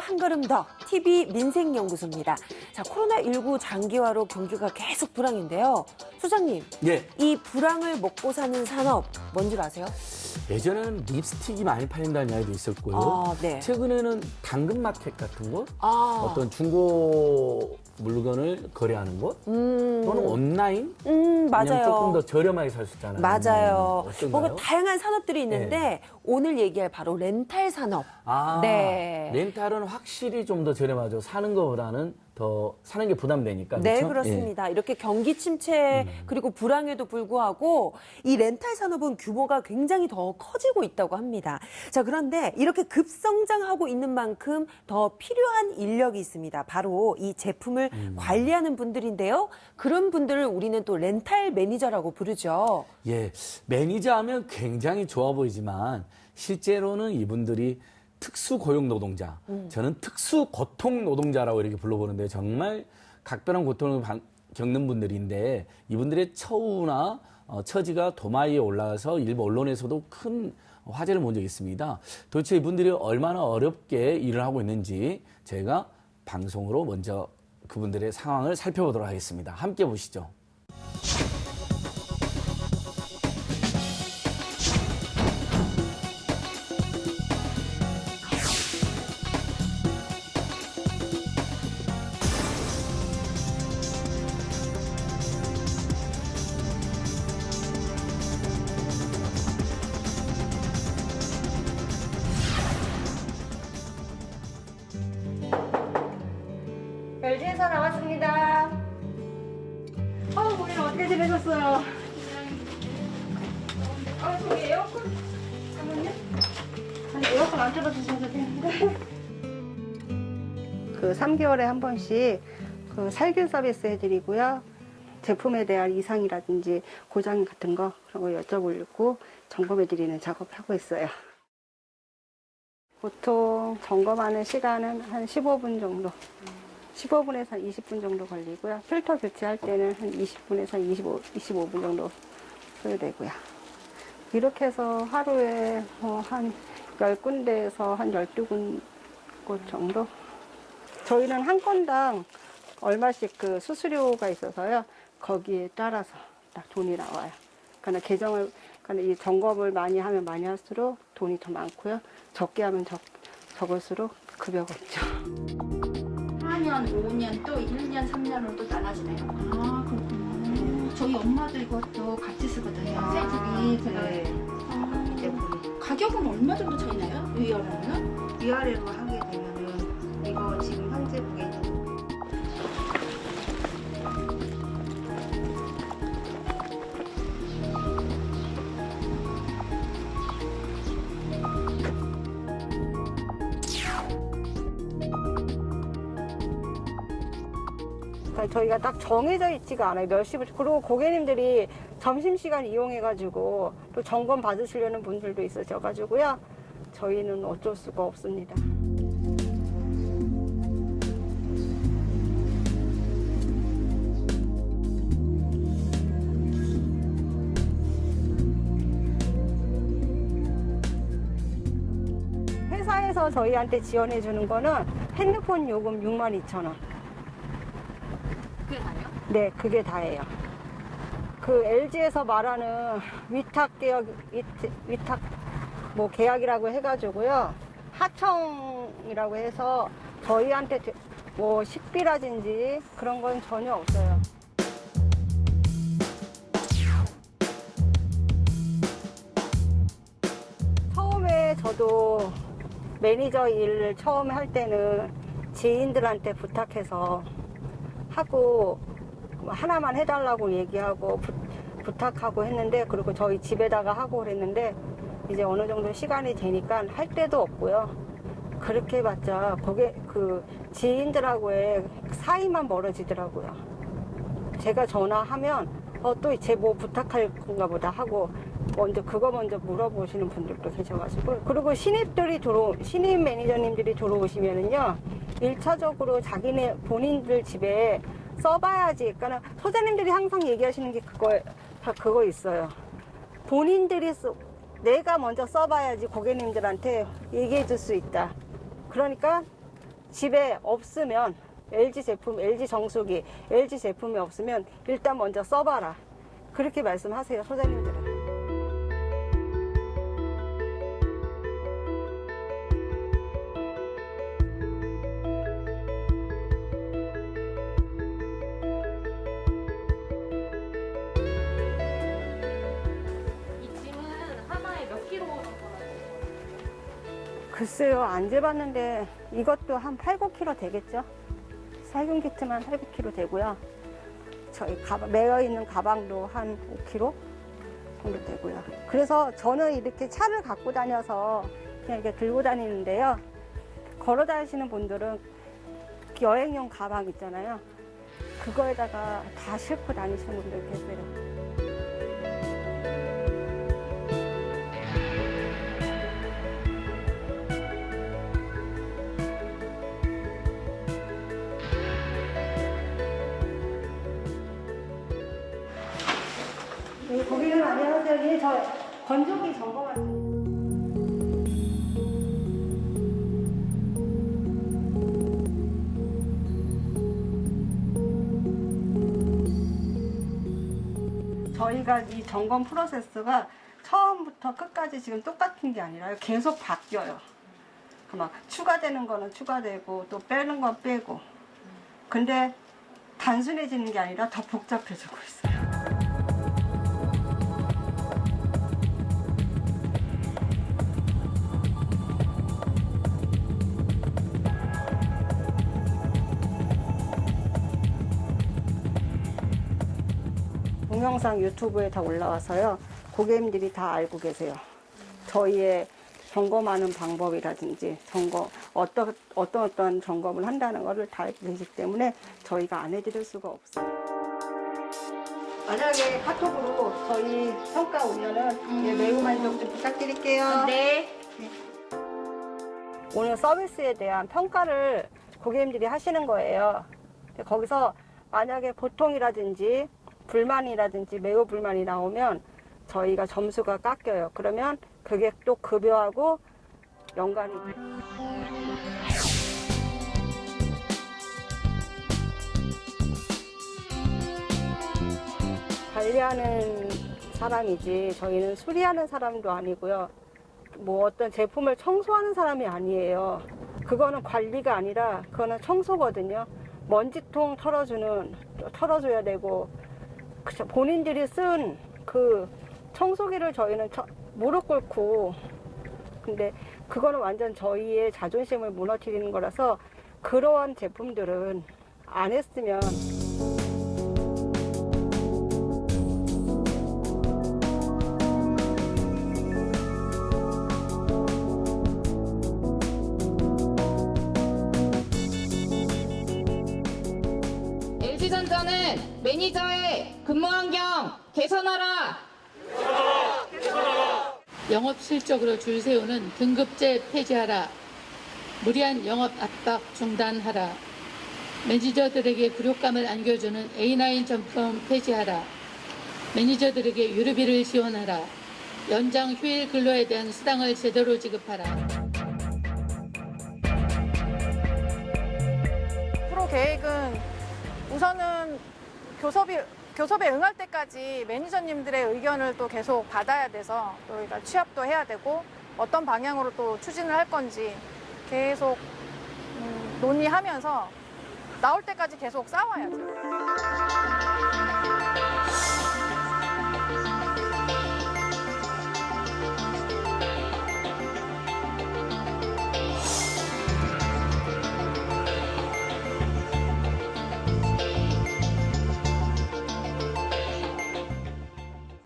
한 걸음 더 TV 민생연구소입니다. 자, 코로나19 장기화로 경기가 계속 불황인데요. 소장님, 예. 이 불황을 먹고 사는 산업 뭔지 아세요? 예전에는 립스틱이 많이 팔린다는 이야기도 있었고요. 아, 네. 최근에는 당근마켓 같은 곳, 아, 어떤 중고 물건을 거래하는 곳, 또는 온라인, 그냥 맞아요. 조금 더 저렴하게 살 수 있잖아요. 맞아요. 어떤가요? 뭔가 다양한 산업들이 있는데 오늘 얘기할 바로 렌탈 산업. 아, 네. 렌탈은 확실히 좀 더 저렴하죠. 사는 것보다는 더 사는 게 부담되니까. 네, 그렇죠? 그렇습니다. 이렇게 경기 침체 그리고 불황에도 불구하고 이 렌탈 산업은 규모가 굉장히 더 커지고 있다고 합니다. 자, 그런데 이렇게 급성장하고 있는 만큼 더 필요한 인력이 있습니다. 바로 이 제품을 관리하는 분들인데요. 그런 분들을 우리는 또 렌탈 매니저라고 부르죠. 예, 매니저 하면 굉장히 좋아 보이지만 실제로는 이분들이 특수 고용 노동자, 저는 특수 고통 노동자라고 이렇게 불러보는데 정말 각별한 고통을 겪는 분들인데 이분들의 처우나 처지가 도마 위에 올라가서 일부 언론에서도 큰 화제를 본 적이 있습니다. 도대체 이분들이 얼마나 어렵게 일을 하고 있는지 제가 방송으로 먼저 그분들의 상황을 살펴보도록 하겠습니다. 함께 보시죠. LG에서 나왔습니다. 고객님 어떻게 지내셨어요? 저기 에어컨 잠깐만요. 아니 에어컨 안 틀어주셔도 되는데. 그 3개월에 한 번씩 그 살균 서비스 해드리고요. 제품에 대한 이상이라든지 고장 같은 거 그런 거 여쭤보려고 점검해드리는 작업하고 있어요. 보통 점검하는 시간은 한 15분 정도. 15분에서 20분 정도 걸리고요. 필터 교체할 때는 한 20분에서 25분 정도 소요되고요. 이렇게 해서 하루에 한 10군데에서 한 12곳 정도? 저희는 한 건당 얼마씩 그 수수료가 있어서요. 거기에 따라서 딱 돈이 나와요. 그러니까 이 점검을 많이 하면 많이 할수록 돈이 더 많고요. 적게 하면 적을수록 급여가 없죠. 4년, 5년, 또 1년, 3년으로 또 나눠지네요. 아, 그렇군요. 저희 엄마도 이것도 같이 쓰거든요. 세집이 제가. 네. 이 제품이. 가격은 얼마 정도 차이 나요? 위아래로는? 위아래로 하게 되면은 이거 지금 현재 무게 있는 저희가 딱 정해져 있지가 않아요. 몇 시부터. 그리고 고객님들이 점심시간 이용해가지고 또 점검 받으시려는 분들도 있으셔가지고요. 저희는 어쩔 수가 없습니다. 회사에서 저희한테 지원해 주는 거는 핸드폰 요금 62,000원. 그게 다예요? 네, 그게 다예요. 그 LG에서 말하는 위탁 계약이라고 해가지고요. 하청이라고 해서 저희한테 뭐 식비라든지 그런 건 전혀 없어요. 처음에 저도 매니저 일을 처음에 할 때는 지인들한테 부탁해서 하고 하나만 해달라고 얘기하고 부탁하고 했는데, 그리고 저희 집에다가 하고 그랬는데 이제 어느 정도 시간이 되니까 할 데도 없고요. 그렇게 해봤자 그 지인들하고의 사이만 멀어지더라고요. 제가 전화하면 또 제 뭐 부탁할 건가 보다 하고 그거 먼저 물어보시는 분들도 계셔가지고, 그리고 신입 매니저님들이 들어오시면은요 1차적으로 본인들 집에 써봐야지. 그러니까 소장님들이 항상 얘기하시는 게 그거 있어요. 본인들이 내가 먼저 써봐야지 고객님들한테 얘기해 줄 수 있다. 그러니까 집에 없으면 LG 제품, LG 정수기, LG 제품이 없으면 일단 먼저 써봐라. 그렇게 말씀하세요, 소장님들은. 글쎄요, 안 재봤는데 이것도 한 8, 9kg 되겠죠? 살균 키트만 8, 9kg 되고요. 저희 매여 있는 가방도 한 5kg 정도 되고요. 그래서 저는 이렇게 차를 갖고 다녀서 그냥 이렇게 들고 다니는데요. 걸어 다니시는 분들은 여행용 가방 있잖아요. 그거에다가 다 싣고 다니시는 분들 계세요. 고객님 안녕하세요. 저 건조기 점검하세요. 저희가 이 점검 프로세스가 처음부터 끝까지 지금 똑같은 게 아니라 계속 바뀌어요. 막 추가되는 거는 추가되고 또 빼는 건 빼고. 근데 단순해지는 게 아니라 더 복잡해지고 있어요. 동영상 유튜브에 다 올라와서요. 고객님들이 다 알고 계세요. 저희의 점검하는 방법이라든지 어떤 점검을 한다는 것을 다 알고 계시기 때문에 저희가 안 해드릴 수가 없어요. 만약에 카톡으로 저희 평가 오면은 예, 매우 만족 좀 부탁드릴게요. 네. 오늘 서비스에 대한 평가를 고객님들이 하시는 거예요. 거기서 만약에 보통이라든지 불만이라든지 매우 불만이 나오면 저희가 점수가 깎여요. 그러면 그게 또 급여하고 연관이 돼요. 관리하는 사람이지 저희는 수리하는 사람도 아니고요. 뭐 어떤 제품을 청소하는 사람이 아니에요. 그거는 관리가 아니라 그거는 청소거든요. 먼지통 털어줘야 되고 본인들이 쓴 그 청소기를 저희는 무릎 꿇고 근데 그거는 완전 저희의 자존심을 무너뜨리는 거라서 그러한 제품들은 안 했으면 LG전자는 매니저의 근무 환경 개선하라. 영업 실적으로 줄 세우는 등급제 폐지하라. 무리한 영업 압박 중단하라. 매니저들에게 굴욕감을 안겨주는 A9 점검 폐지하라. 매니저들에게 유류비를 지원하라. 연장 휴일 근로에 대한 수당을 제대로 지급하라. 프로 계획은 우선은 교섭에 응할 때까지 매니저님들의 의견을 또 계속 받아야 돼서 또 우리가 취합도 해야 되고 어떤 방향으로 또 추진을 할 건지 계속 논의하면서 나올 때까지 계속 싸워야죠.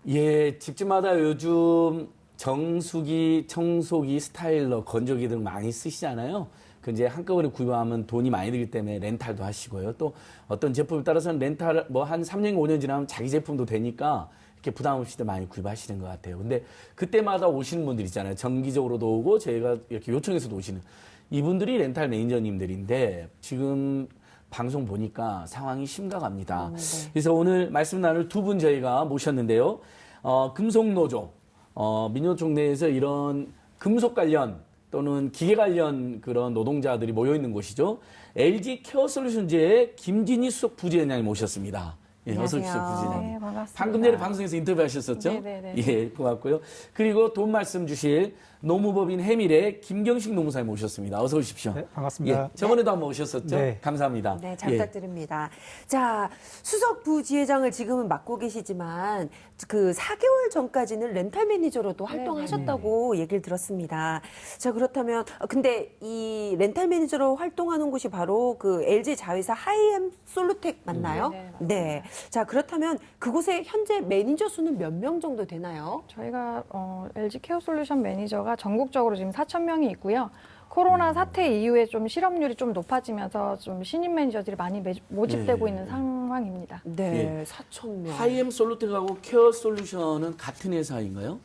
예, 집집마다 요즘 정수기, 청소기, 스타일러, 건조기 등 많이 쓰시잖아요. 그 이제 한꺼번에 구입하면 돈이 많이 들기 때문에 렌탈도 하시고요. 또 어떤 제품에 따라서는 렌탈 뭐 한 3년, 5년 지나면 자기 제품도 되니까 이렇게 부담 없이도 많이 구입하시는 것 같아요. 근데 그때마다 오시는 분들 있잖아요. 정기적으로도 오고 저희가 이렇게 요청해서도 오시는 이분들이 렌탈 매니저님들인데 지금 방송 보니까 상황이 심각합니다. 네. 그래서 오늘 말씀 나눌 두 분 저희가 모셨는데요. 금속노조, 민노총 내에서 이런 금속 관련 또는 기계 관련 그런 노동자들이 모여 있는 곳이죠. LG 케어솔루션즈의 김진희 수석 부지회장님 모셨습니다. 예, 어서 오십시오, 안녕하세요. 부지회장님. 네, 반갑습니다. 방금 전에 방송에서 인터뷰하셨었죠? 네네네. 예, 고맙고요. 그리고 돈 말씀 주실 노무법인 해밀의 김경식 노무사님 모셨습니다. 어서 오십시오. 네, 반갑습니다. 예, 저번에도 한번 오셨었죠? 네. 감사합니다. 네, 잘 예. 부탁드립니다. 자, 수석 부지회장을 지금은 맡고 계시지만 그 4개월 전까지는 렌탈 매니저로도 활동하셨다고 얘기를 들었습니다. 자, 그렇다면 근데 이 렌탈 매니저로 활동하는 곳이 바로 그 LG 자회사 하이엠 솔루텍 맞나요? 네, 네. 자, 그렇다면 그곳에 현재 매니저 수는 몇 명 정도 되나요? 저희가 LG 케어솔루션 매니저가 전국적으로 지금 4,000명이 있고요. 코로나 사태 이후에 좀 실업률이 좀 높아지면서 좀 신입 매니저들이 많이 모집되고 네. 있는 상황입니다. 네, 4,000명. 하이엠 솔루텍하고 케어 솔루션은 같은 회사인가요?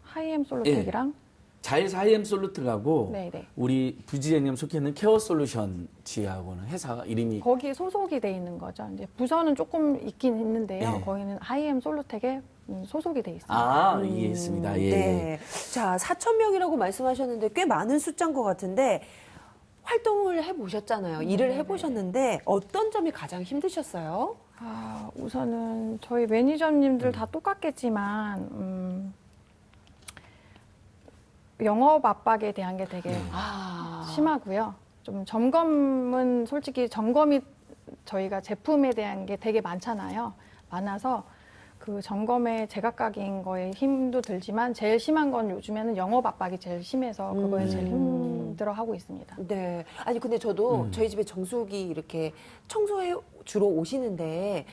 하이엠 솔루텍이랑 자회사 하이엠 솔루텍하고 네네. 우리 부지회장님 속해 있는 케어 솔루션 지하고는 회사 이름이 거기 소속이 돼 있는 거죠. 이제 부서는 조금 있긴 있는데요. 네. 거기는 하이엠 솔루텍에 소속이 돼 있습니다. 아, 이해했습니다. 예. 네. 자, 4,000명이라고 말씀하셨는데 꽤 많은 숫자인 것 같은데 활동을 해보셨잖아요. 일을 해보셨는데 어떤 점이 가장 힘드셨어요? 우선은 저희 매니저님들 다 똑같겠지만 영업 압박에 대한 게 되게 심하고요. 좀 점검은 솔직히 점검이 저희가 제품에 대한 게 되게 많아서 그 점검에 제각각인 거에 힘도 들지만 제일 심한 건 요즘에는 영업 압박이 제일 심해서 그거에 제일 힘들어 하고 있습니다. 네. 아니, 근데 저도 저희 집에 정수기 이렇게 청소해 주러 오시는데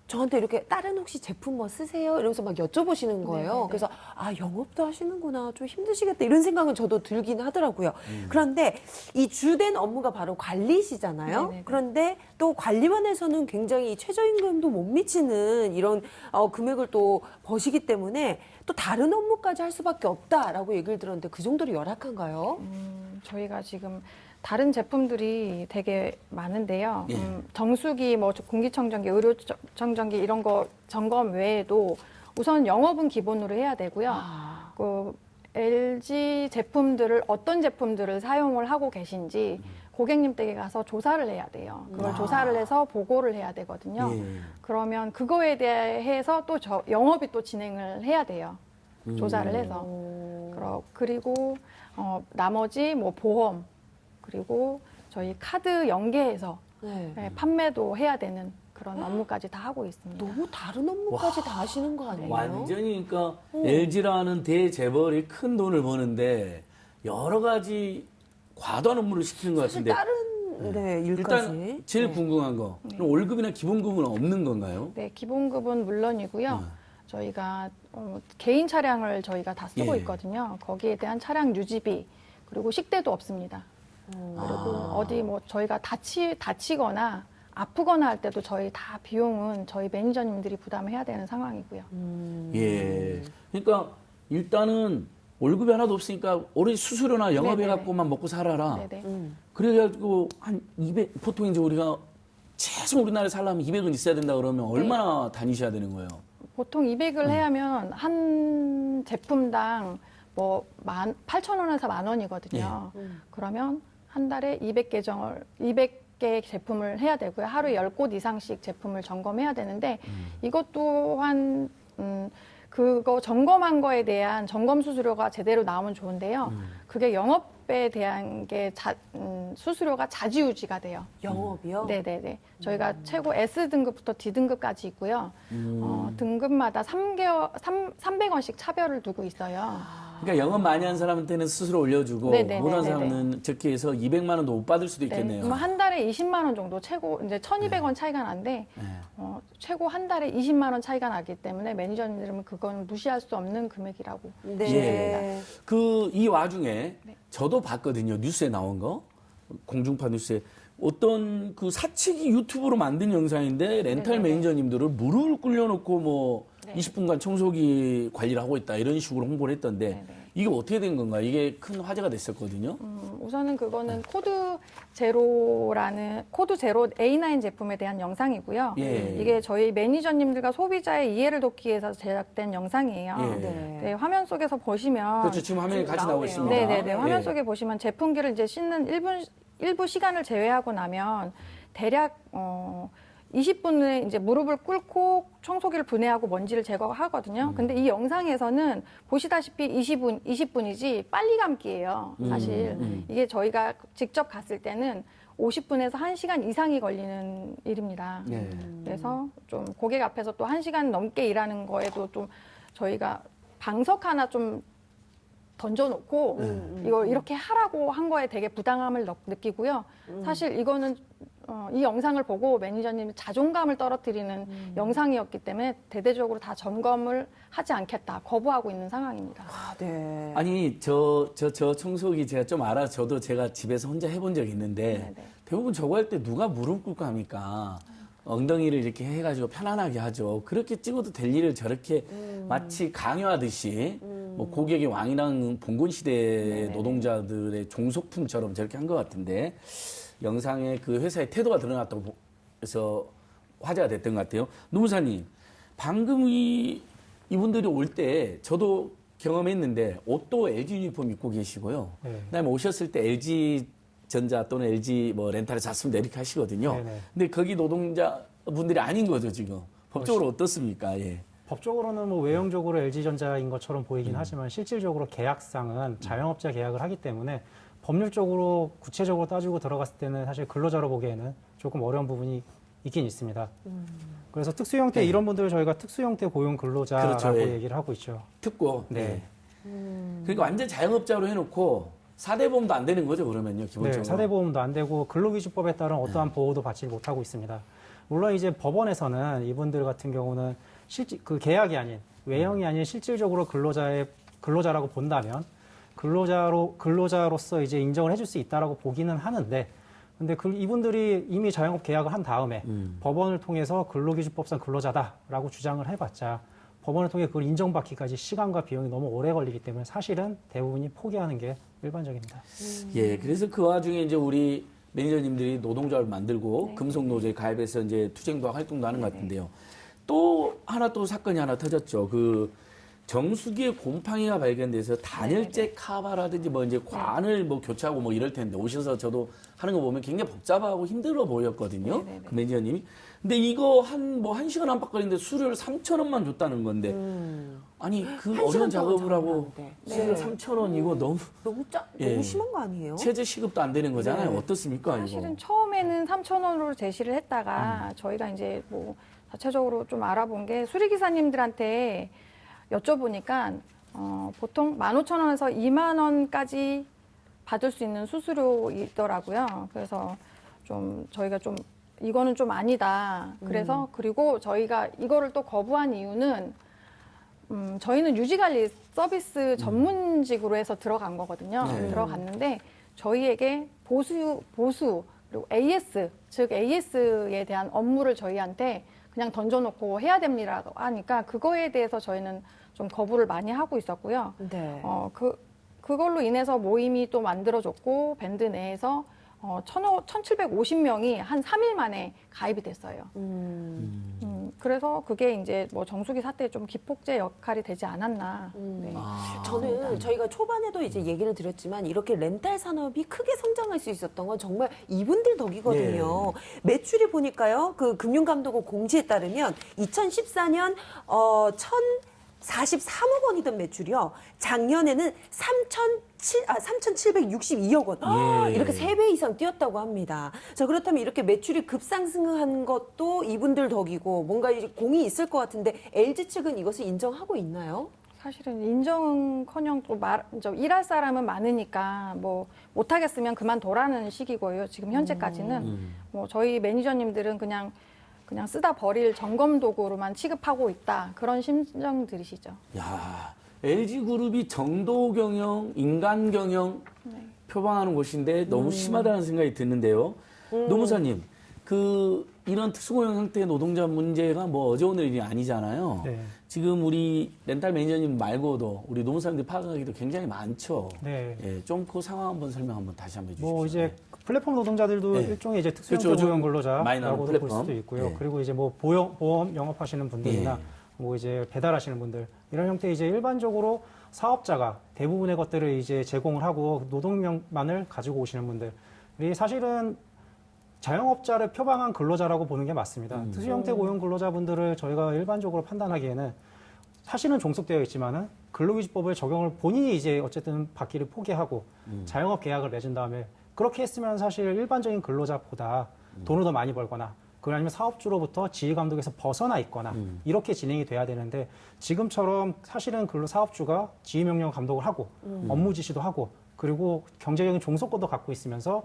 저한테 이렇게 다른 혹시 제품 뭐 쓰세요? 이러면서 막 여쭤보시는 거예요. 네네네. 그래서 아, 영업도 하시는구나. 좀 힘드시겠다. 이런 생각은 저도 들긴 하더라고요. 그런데 이 주된 업무가 바로 관리시잖아요. 네네네. 그런데 또 관리만해서는 굉장히 최저임금도 못 미치는 이런 금액을 또 버시기 때문에 또 다른 업무까지 할 수밖에 없다라고 얘기를 들었는데 그 정도로 열악한가요? 저희가 지금 다른 제품들이 되게 많은데요. 예. 정수기, 뭐 공기청정기, 의료청정기 이런 거 점검 외에도 우선 영업은 기본으로 해야 되고요. 그 LG 제품들을 어떤 제품들을 사용을 하고 계신지 고객님 댁에 가서 조사를 해야 돼요. 그걸 조사를 해서 보고를 해야 되거든요. 예. 그러면 그거에 대해서 또 영업이 또 진행을 해야 돼요. 조사를 해서. 그리고 나머지 뭐 보험 그리고 저희 카드 연계해서 네. 판매도 해야 되는 그런 업무까지 다 하고 있습니다. 너무 다른 업무까지 다 하시는 거 아니에요? 완전히 그러니까 LG라는 대재벌이 큰 돈을 버는데 여러 가지 과도한 업무를 시키는 것 사실 같은데 다른 일까지. 일단 제일 궁금한 거 그럼 월급이나 기본급은 없는 건가요? 네, 기본급은 물론이고요. 저희가 개인 차량을 저희가 다 쓰고 예. 있거든요. 거기에 대한 차량 유지비 그리고 식대도 없습니다. 그리고 어디 뭐 저희가 다치거나 아프거나 할 때도 저희 다 비용은 저희 매니저님들이 부담해야 되는 상황이고요. 예. 그러니까 일단은 월급이 하나도 없으니까 오로지 수수료나 영업해 네네. 갖고만 먹고 살아라. 네네. 그래가지고 한 200, 보통 이제 우리가 최소 우리나라에 살려면 200은 있어야 된다 그러면 얼마나 다니셔야 되는 거예요? 보통 200을 해야 하면 한 제품당 뭐 8,000원에서 10,000원이거든요. 그러면 한 달에 200개 제품을 해야 되고요. 하루에 10곳 이상씩 제품을 점검해야 되는데 이것 또한 그거 점검한 거에 대한 점검 수수료가 제대로 나오면 좋은데요. 그게 영업에 대한 게 수수료가 자지우지가 돼요. 영업이요? 네네네. 저희가 최고 S등급부터 D등급까지 있고요. 등급마다 300원씩 차별을 두고 있어요. 그러니까 영업 많이 한 사람한테는 스스로 올려주고 네네네네네. 못한 사람은 적게 해서 200만 원도 못 받을 수도 있겠네요. 그럼 한 달에 20만 원 정도 최고 이제 1,200원 차이가 나는데 최고 한 달에 20만 원 차이가 나기 때문에 매니저님들은 그건 무시할 수 없는 금액이라고. 네. 예. 이 와중에 저도 봤거든요. 뉴스에 나온 거. 공중파 뉴스에 어떤 그 사측이 유튜브로 만든 영상인데 렌탈 네네네. 매니저님들을 무릎을 꿇려놓고 뭐 네. 20분간 청소기 관리를 하고 있다 이런 식으로 홍보를 했던데 네네. 이게 어떻게 된 건가? 이게 큰 화제가 됐었거든요. 우선은 그거는 코드 제로라는 코드 제로 A9 제품에 대한 영상이고요. 예. 이게 저희 매니저님들과 소비자의 이해를 돕기 위해서 제작된 영상이에요. 예. 네. 네, 화면 속에서 보시면 그렇죠. 지금 화면에 같이 나오고 나오네요. 있습니다. 네네네. 화면 예. 속에 보시면 제품기를 이제 씻는 일부 시간을 제외하고 나면 대략 20분에 이제 무릎을 꿇고 청소기를 분해하고 먼지를 제거하거든요. 근데 이 영상에서는 보시다시피 20분이지 빨리 감기예요. 사실 이게 저희가 직접 갔을 때는 50분에서 1시간 이상이 걸리는 일입니다. 네. 그래서 좀 고객 앞에서 또 1시간 넘게 일하는 거에도 좀 저희가 방석 하나 좀 던져놓고 이거 이렇게 하라고 한 거에 되게 부당함을 느끼고요. 사실 이거는 이 영상을 보고 매니저님이 자존감을 떨어뜨리는 영상이었기 때문에 대대적으로 다 점검을 하지 않겠다 거부하고 있는 상황입니다. 아, 네. 아니 저 청소기 제가 좀 알아서 저도 제가 집에서 혼자 해본 적이 있는데 네네. 대부분 저거 할 때 누가 무릎 꿇고 합니까? 엉덩이를 이렇게 해가지고 편안하게 하죠. 그렇게 찍어도 될 일을 저렇게 마치 강요하듯이 뭐 고객의 왕이랑 봉건 시대 노동자들의 종속품처럼 저렇게 한 것 같은데 영상에 그 회사의 태도가 드러났다고 해서 화제가 됐던 것 같아요. 노무사님, 방금 이분들이 올 때 저도 경험했는데 옷도 LG 유니폼 입고 계시고요. 네. 그다음에 오셨을 때 LG 전자 또는 LG 뭐 렌탈을 잤습니다 이렇게 하시거든요. 네네. 근데 거기 노동자분들이 아닌 거죠 지금. 법적으로 어떻습니까? 예. 법적으로는 뭐 외형적으로 LG전자인 것처럼 보이긴 하지만 실질적으로 계약상은 자영업자 계약을 하기 때문에 법률적으로 구체적으로 따지고 들어갔을 때는 사실 근로자로 보기에는 조금 어려운 부분이 있긴 있습니다. 그래서 특수형태 이런 분들을 저희가 특수형태 고용 근로자라고 그렇죠, 예. 얘기를 하고 있죠. 특고. 네. 그러니까 완전 자영업자로 해놓고 사대보험도 안 되는 거죠 그러면요 기본적으로. 네, 사대보험도 안 되고 근로기준법에 따른 어떠한 보호도 받지 못하고 있습니다. 물론 이제 법원에서는 이분들 같은 경우는 그 계약이 아닌 외형이 아닌 실질적으로 근로자라고 본다면 근로자로서 이제 인정을 해줄 수 있다라고 보기는 하는데, 근데 이분들이 이미 자영업 계약을 한 다음에 법원을 통해서 근로기준법상 근로자다라고 주장을 해봤자 법원을 통해 그걸 인정받기까지 시간과 비용이 너무 오래 걸리기 때문에 사실은 대부분이 포기하는 게 일반적입니다. 예, 그래서 그 와중에 이제 우리 매니저님들이 노동조합을 만들고 금속노조에 가입해서 이제 투쟁도 활동도 하는 것 같은데요. 또 사건이 하나 터졌죠. 그 정수기에 곰팡이가 발견돼서 단열재 카바라든지 뭐 이제 관을 뭐 교체하고 뭐 이럴 텐데 오셔서 저도 하는 거 보면 굉장히 복잡하고 힘들어 보였거든요. 그 매니저님이. 근데 이거 한 시간 안팎거리는데 수료를 3,000원만 줬다는 건데 아니 그 한 어려운 시간 동안 작업을 하고 작업하는데. 수료 3,000원 이거 너무 예. 너무 심한 거 아니에요? 최저 시급도 안 되는 거잖아요. 네. 어떻습니까 사실은 이거? 처음에는 3,000원으로 제시를 했다가 저희가 이제 뭐 자체적으로 좀 알아본 게 수리기사님들한테 여쭤보니까 보통 15,000원에서 2만 원까지 받을 수 있는 수수료이더라고요. 그래서 좀 저희가 좀 이거는 좀 아니다. 그래서 그리고 저희가 이거를 또 거부한 이유는 저희는 유지관리 서비스 전문직으로 해서 들어간 거거든요. 네. 들어갔는데 저희에게 보수 그리고 AS 즉 AS에 대한 업무를 저희한테 그냥 던져놓고 해야 됩니다 하니까 그거에 대해서 저희는 좀 거부를 많이 하고 있었고요. 네. 그걸로 인해서 모임이 또 만들어졌고 밴드 내에서 1,750명이 한 3일 만에 가입이 됐어요. 그래서 그게 이제 뭐 정수기 사태에 좀 기폭제 역할이 되지 않았나. 네. 저는 저희가 초반에도 이제 얘기를 드렸지만 이렇게 렌탈 산업이 크게 성장할 수 있었던 건 정말 이분들 덕이거든요. 매출이 보니까요. 그 금융감독원 공지에 따르면 2014년 1,043억 원이던 매출이요. 작년에는 3,762억 원. 예. 이렇게 3배 이상 뛰었다고 합니다. 자, 그렇다면 이렇게 매출이 급상승한 것도 이분들 덕이고 뭔가 이제 공이 있을 것 같은데 LG 측은 이것을 인정하고 있나요? 사실은 인정은커녕 또 일할 사람은 많으니까 뭐 못하겠으면 그만둬라는 시기고요. 지금 현재까지는 뭐 저희 매니저님들은 그냥 쓰다 버릴 점검 도구로만 취급하고 있다. 그런 심정들이시죠. 야, LG그룹이 정도 경영, 인간 경영 표방하는 곳인데 너무 심하다는 생각이 드는데요. 노무사님, 이런 특수고용 형태의 노동자 문제가 뭐 어제 오늘 일이 아니잖아요. 네. 지금 우리 렌탈 매니저님 말고도 우리 노무사님들 파악하기도 굉장히 많죠. 네. 예, 좀 그 상황 한번 설명 한번 다시 한번 해주십시오. 뭐 이제 플랫폼 노동자들도 네. 일종의 이제 특수형태 그렇죠. 고용 많이 나오는 근로자라고도 볼 플랫폼. 수도 있고요. 네. 그리고 이제 뭐 보험 영업하시는 분들이나 예. 뭐 이제 배달하시는 분들 이런 형태 이제 일반적으로 사업자가 대부분의 것들을 이제 제공을 하고 노동력만을 가지고 오시는 분들이 사실은 자영업자를 표방한 근로자라고 보는 게 맞습니다. 특수형태 고용 근로자분들을 저희가 일반적으로 판단하기에는 사실은 종속되어 있지만은 근로기준법을 적용을 본인이 이제 어쨌든 받기를 포기하고 자영업 계약을 맺은 다음에 그렇게 했으면 사실 일반적인 근로자보다 돈을 더 많이 벌거나 그걸 아니면 사업주로부터 지휘감독에서 벗어나 있거나 이렇게 진행이 돼야 되는데 지금처럼 사실은 사업주가 지휘명령 감독을 하고 업무 지시도 하고 그리고 경제적인 종속권도 갖고 있으면서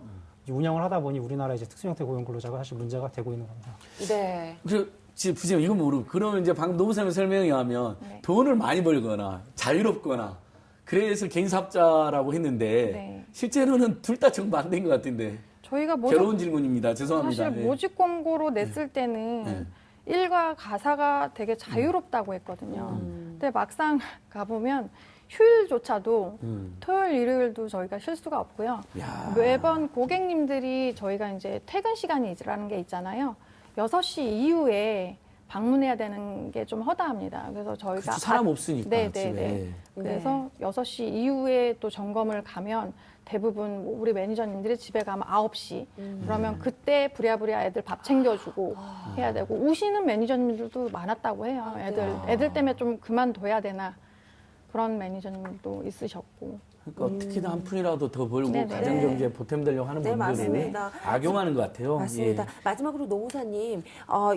운영을 하다 보니 우리나라 이제 특수형태 고용 근로자가 사실 문제가 되고 있는 겁니다. 네. 부지님 이건 모르고 그러면 이제 방금 노무사님 설명에 의하면 네. 돈을 많이 벌거나 자유롭거나 그래서 개인 사업자라고 했는데 네. 실제로는 둘 다 정반대인 것 같은데 저희가 모집, 괴로운 질문입니다. 죄송합니다. 사실 예. 모집 공고로 냈을 때는 네. 일과 가사가 되게 자유롭다고 했거든요. 근데 막상 가보면 휴일조차도 토요일, 일요일도 저희가 쉴 수가 없고요. 야. 매번 고객님들이 저희가 이제 퇴근 시간이라는 게 있잖아요. 6시 이후에 방문해야 되는 게 좀 허다합니다. 그래서 저희가 그렇죠. 사람 없으니까 네, 집에. 네, 네. 그래서 6시 이후에 또 점검을 가면 대부분 뭐 우리 매니저님들이 집에 가면 9시. 그러면 그때 부랴부랴 애들 밥 챙겨주고 해야 되고 우시는 매니저님들도 많았다고 해요. 애들 때문에 좀 그만둬야 되나 그런 매니저님도 있으셨고. 그러니까 특히나 한 푼이라도 더 벌고 네네. 가정경제에 보탬되려고 하는 네, 분들을 맞습니다. 악용하는 것 같아요. 맞습니다. 예. 마지막으로 노무사님,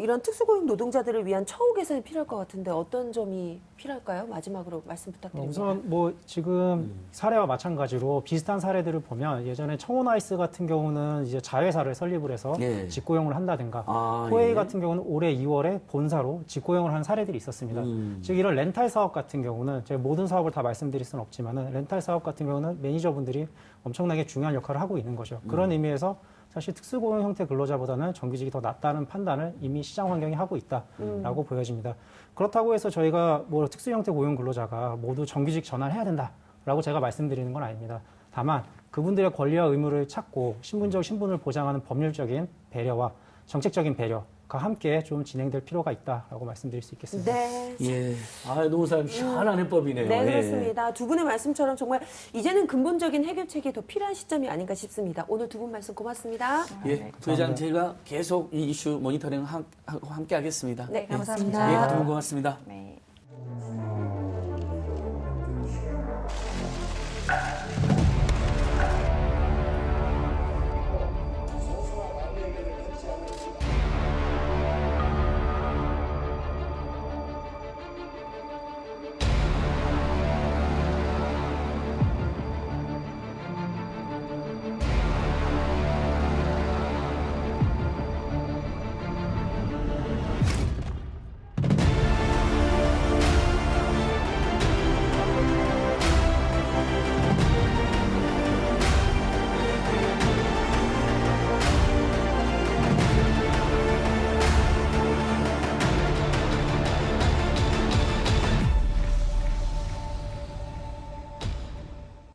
이런 특수고용 노동자들을 위한 처우 개선이 필요할 것 같은데 어떤 점이 필요할까요? 마지막으로 말씀 부탁드립니다. 우선 뭐 지금 사례와 마찬가지로 비슷한 사례들을 보면 예전에 청혼아이스 같은 경우는 이제 자회사를 설립을 해서 예. 직고용을 한다든가 아, 코웨이 예. 같은 경우는 올해 2월에 본사로 직고용을 한 사례들이 있었습니다. 즉 이런 렌탈 사업 같은 경우는 제가 모든 사업을 다 말씀드릴 수는 없지만은 렌탈 사업 같은 경우는 매니저분들이 엄청나게 중요한 역할을 하고 있는 거죠. 그런 의미에서 사실 특수고용 형태 근로자보다는 정규직이 더 낫다는 판단을 이미 시장 환경이 하고 있다라고 보여집니다. 그렇다고 해서 저희가 뭐 특수 형태 고용 근로자가 모두 정규직 전환해야 된다라고 제가 말씀드리는 건 아닙니다. 다만 그분들의 권리와 의무를 찾고 신분을 보장하는 법률적인 배려와 정책적인 배려가 함께 좀 진행될 필요가 있다라고 말씀드릴 수 있겠습니다. 네. 예. 아, 노무사님 시원한 해법이네요. 네, 예. 그렇습니다. 두 분의 말씀처럼 정말 이제는 근본적인 해결책이 더 필요한 시점이 아닌가 싶습니다. 오늘 두 분 말씀 고맙습니다. 예, 부회장 제가 계속 이 이슈 모니터링 하고 함께 하겠습니다. 네, 예. 감사합니다. 예, 두 분 고맙습니다. 네.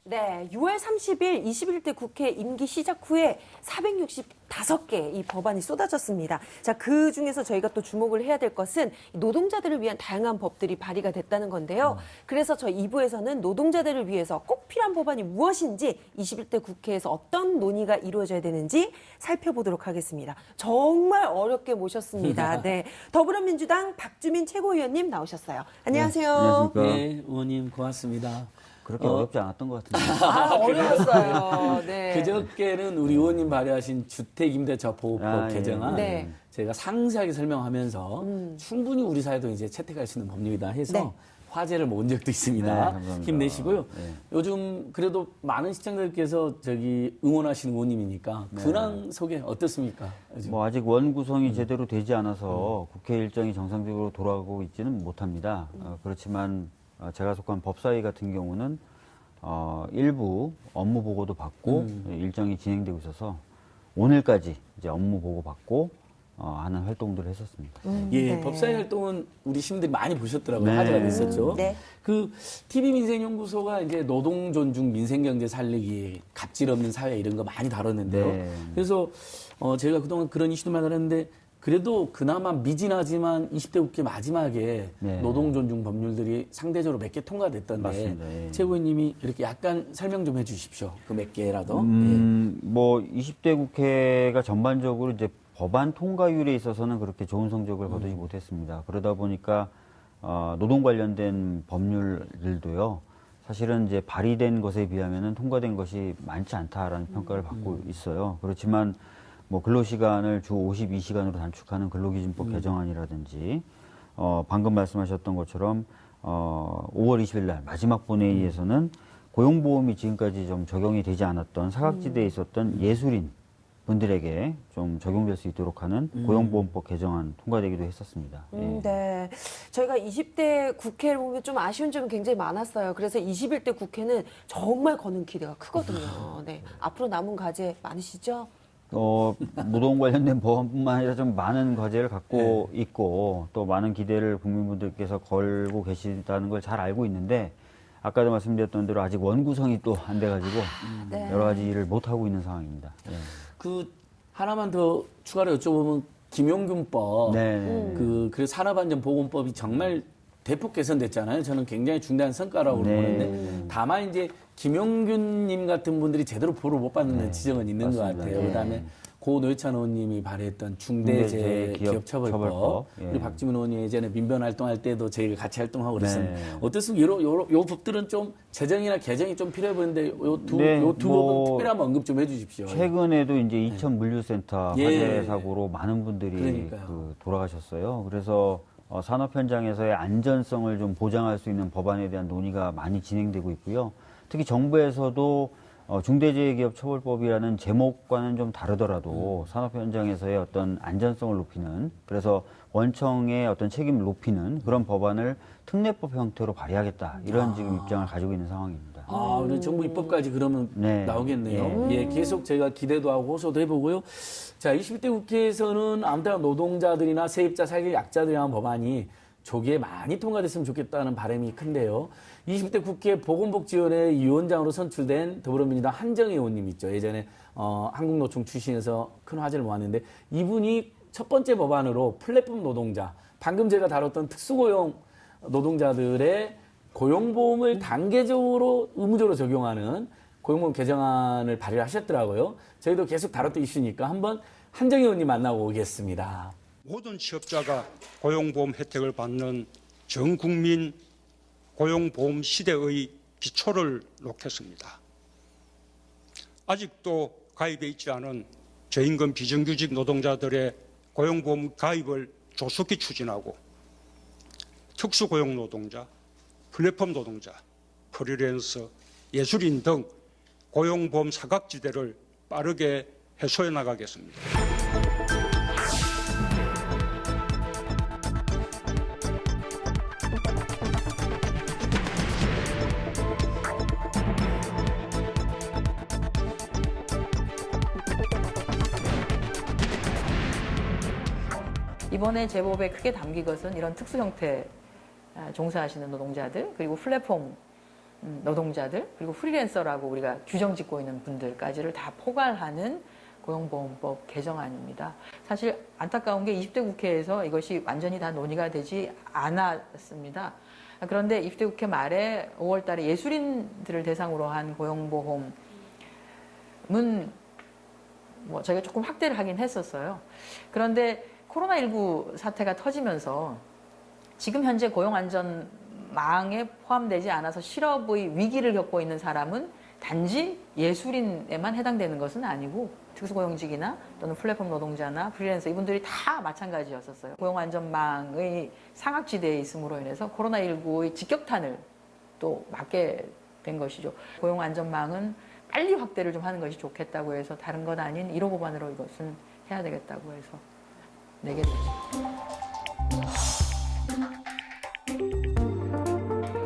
네, 6월 30일 21대 국회 임기 시작 후에 465개 이 법안이 쏟아졌습니다. 자, 그 중에서 저희가 또 주목을 해야 될 것은 노동자들을 위한 다양한 법들이 발의가 됐다는 건데요. 그래서 저희 2부에서는 노동자들을 위해서 꼭 필요한 법안이 무엇인지 21대 국회에서 어떤 논의가 이루어져야 되는지 살펴보도록 하겠습니다. 정말 어렵게 모셨습니다. 네, 더불어민주당 박주민 최고위원님 나오셨어요. 안녕하세요. 안녕하십니까. 네, 의원님 고맙습니다. 그렇게 어렵지 않았던 것 같은데. 아, 어려웠어요. 네. 그저께는 우리 의원님 발의하신 주택임대차 보호법 아, 예. 개정안 네. 제가 상세하게 설명하면서 충분히 우리 사회도 이제 채택할 수 있는 법률이다 해서 네. 화제를 모은 적도 있습니다. 네, 감사합니다. 힘내시고요. 네. 요즘 그래도 많은 시청자들께서 응원하시는 의원님이니까 근황 소개 어떻습니까? 요즘? 뭐 아직 원 구성이 제대로 되지 않아서 국회 일정이 정상적으로 돌아가고 있지는 못합니다. 그렇지만 제가 속한 법사위 같은 경우는 일부 업무 보고도 받고 일정이 진행되고 있어서 오늘까지 이제 업무 보고 받고 하는 활동들을 했었습니다. 예, 네. 법사위 활동은 우리 시민들이 많이 보셨더라고요. 네. 화제가 됐었죠. 네. 그 TV민생연구소가 이제 노동 존중, 민생경제 살리기, 갑질 없는 사회 이런 거 많이 다뤘는데요. 네. 그래서 저희가 그동안 그런 이슈도 많이 다뤘는데 그래도 그나마 미진하지만 20대 국회 마지막에 네. 노동 존중 법률들이 상대적으로 몇 개 통과됐던데 맞습니다. 예. 최고위님이 이렇게 약간 설명 좀 해주십시오. 그 몇 개라도. 뭐 20대 국회가 전반적으로 이제 법안 통과율에 있어서는 그렇게 좋은 성적을 거두지 못했습니다. 그러다 보니까 노동 관련된 법률들도요. 사실은 이제 발의된 것에 비하면은 통과된 것이 많지 않다라는 평가를 받고 있어요. 그렇지만 뭐 근로시간을 주 52시간으로 단축하는 근로기준법 개정안이라든지 방금 말씀하셨던 것처럼 5월 20일 날 마지막 본회의에서는 고용보험이 지금까지 좀 적용이 되지 않았던 사각지대에 있었던 예술인 분들에게 좀 적용될 수 있도록 하는 고용보험법 개정안 통과되기도 했었습니다. 예. 네. 저희가 20대 국회를 보면 좀 아쉬운 점이 굉장히 많았어요. 그래서 21대 국회는 정말 거는 기대가 크거든요. 네. 앞으로 남은 과제 많으시죠? 노동 관련된 법안뿐만 아니라 좀 많은 과제를 갖고 있고 또 많은 기대를 국민분들께서 걸고 계시다는 걸 잘 알고 있는데 아까도 말씀드렸던 대로 아직 원구성이 또 안 돼가지고 네. 여러 가지 일을 못 하고 있는 상황입니다. 예. 그 하나만 더 추가로 여쭤보면 김용균법, 네. 그래서 산업안전보건법이 정말 대폭 개선됐잖아요. 저는 굉장히 중대한 성과라고 네. 보는데 다만 이제 김용균님 같은 분들이 제대로 보를 못 받는 네. 지점은 있는 맞습니다. 것 같아요. 네. 그다음에 고 노회찬 의원님이 발의했던 중대재해기업처벌법, 기업처벌법. 예. 그리고 박지문 의원이 예전에 민변 활동할 때도 저희가 같이 활동하고 그랬었는데 네. 어떻습니까? 요 법들은 좀 제정이나 개정이 좀 필요해 보이는데 요 두 네, 법은 뭐 특별히 한번 언급 좀 해주십시오. 최근에도 이제 이천 물류센터 예. 화재 사고로 많은 분들이 그러니까요. 돌아가셨어요. 그래서 산업 현장에서의 안전성을 좀 보장할 수 있는 법안에 대한 논의가 많이 진행되고 있고요. 특히 정부에서도 중대재해기업처벌법이라는 제목과는 좀 다르더라도 산업 현장에서의 어떤 안전성을 높이는 그래서 원청의 어떤 책임을 높이는 그런 법안을 특례법 형태로 발의하겠다 이런 지금 입장을 가지고 있는 상황입니다. 우리 정부 입법까지 그러면 네. 나오겠네요. 예, 계속 저희가 기대도 하고 호소도 해보고요. 자, 21대 국회에서는 아무튼 노동자들이나 세입자, 사기 약자들에 대한 법안이 조기에 많이 통과됐으면 좋겠다는 바람이 큰데요. 20대 국회 보건복지위원회 위원장으로 선출된 더불어민주당 한정희 의원님 있죠. 예전에 한국노총 출신에서 큰 화제를 모았는데 이분이 첫 번째 법안으로 플랫폼 노동자, 방금 제가 다뤘던 특수고용 노동자들의 고용보험을 단계적으로 의무적으로 적용하는 고용보험 개정안을 발의를 하셨더라고요. 저희도 계속 다뤘던 이슈니까 한번 한정희 의원님 만나고 오겠습니다. 모든 취업자가 고용보험 혜택을 받는 전국민 고용보험 시대의 기초를 놓겠습니다. 아직도 가입해 있지 않은 저임금 비정규직 노동자들의 고용보험 가입을 조속히 추진하고 특수고용 노동자, 플랫폼 노동자, 프리랜서, 예술인 등 고용보험 사각지대를 빠르게 해소해 나가겠습니다. 이번에 제법에 크게 담긴 것은 이런 특수 형태 종사하시는 노동자들, 그리고 플랫폼 노동자들, 그리고 프리랜서라고 우리가 규정 짓고 있는 분들까지를 다 포괄하는 고용보험법 개정안입니다. 사실 안타까운 게 20대 국회에서 이것이 완전히 다 논의가 되지 않았습니다. 그런데 20대 국회 말에 5월 달에 예술인들을 대상으로 한 고용보험은 뭐 저희가 조금 확대를 하긴 했었어요. 그런데 코로나19 사태가 터지면서 지금 현재 고용안전망에 포함되지 않아서 실업의 위기를 겪고 있는 사람은 단지 예술인에만 해당되는 것은 아니고 특수고용직이나 또는 플랫폼 노동자나 프리랜서 이분들이 다 마찬가지였었어요. 고용안전망의 사각지대에 있음으로 인해서 코로나19의 직격탄을 또 맞게 된 것이죠. 고용안전망은 빨리 확대를 좀 하는 것이 좋겠다고 해서 다른 것 아닌 1호 법안으로 이것은 해야 되겠다고 해서 내게 됐죠.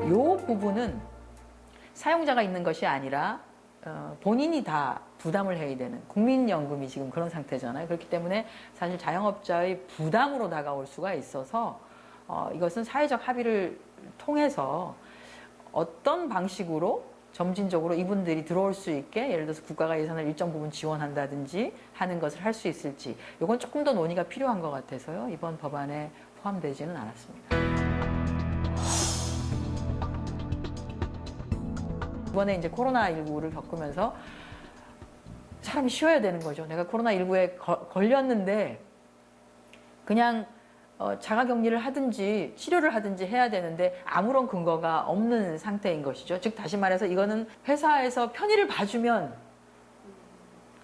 이 부분은 사용자가 있는 것이 아니라 본인이 다 부담을 해야 되는 국민연금이 지금 그런 상태잖아요. 그렇기 때문에 사실 자영업자의 부담으로 다가올 수가 있어서 이것은 사회적 합의를 통해서 어떤 방식으로 점진적으로 이분들이 들어올 수 있게 예를 들어서 국가가 예산을 일정 부분 지원한다든지 하는 것을 할 수 있을지 이건 조금 더 논의가 필요한 것 같아서요. 이번 법안에 포함되지는 않았습니다. 이번에 이제 코로나19를 겪으면서 사람이 쉬어야 되는 거죠. 내가 코로나19에 걸렸는데 그냥 자가격리를 하든지 치료를 하든지 해야 되는데 아무런 근거가 없는 상태인 것이죠. 즉 다시 말해서 이거는 회사에서 편의를 봐주면